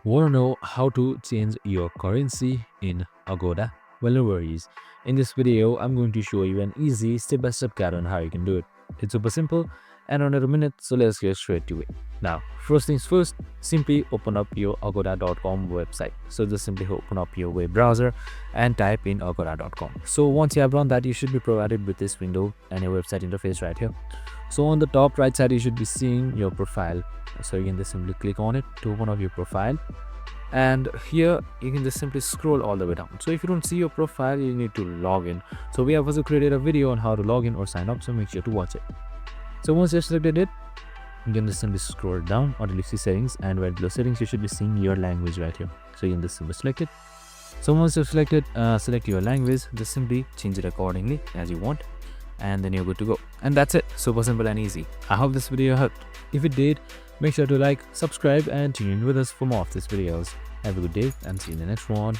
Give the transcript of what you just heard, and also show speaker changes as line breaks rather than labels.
Want to know how to change your currency in Agoda? Well, no worries. In this video, I'm going to show you an easy step-by-step guide on how you can do it. It's super simple and under a minute, so let's get straight to it. Now, first things first, simply open up your agoda.com website. So just simply open up your web browser and type in agoda.com. So once you have done that, you should be provided with this window and your website interface right here. So on the top right side, you should be seeing your profile. So you can just simply click on it to open up your profile, and here you can just simply scroll all the way down. So if you don't see your profile, you need to log in. So we have also created a video on how to log in or sign up, so make sure to watch it. So once you've selected it, you can just simply scroll down until you see settings, and right below settings you should be seeing your language right here. So you can just simply select it. So once you've selected, select your language, just simply change it accordingly as you want, and then you're good to go. And that's it. Super simple and easy. I hope this video helped. If it did, make sure to like, subscribe, and tune in with us for more of these videos. Have a good day and see you in the next one.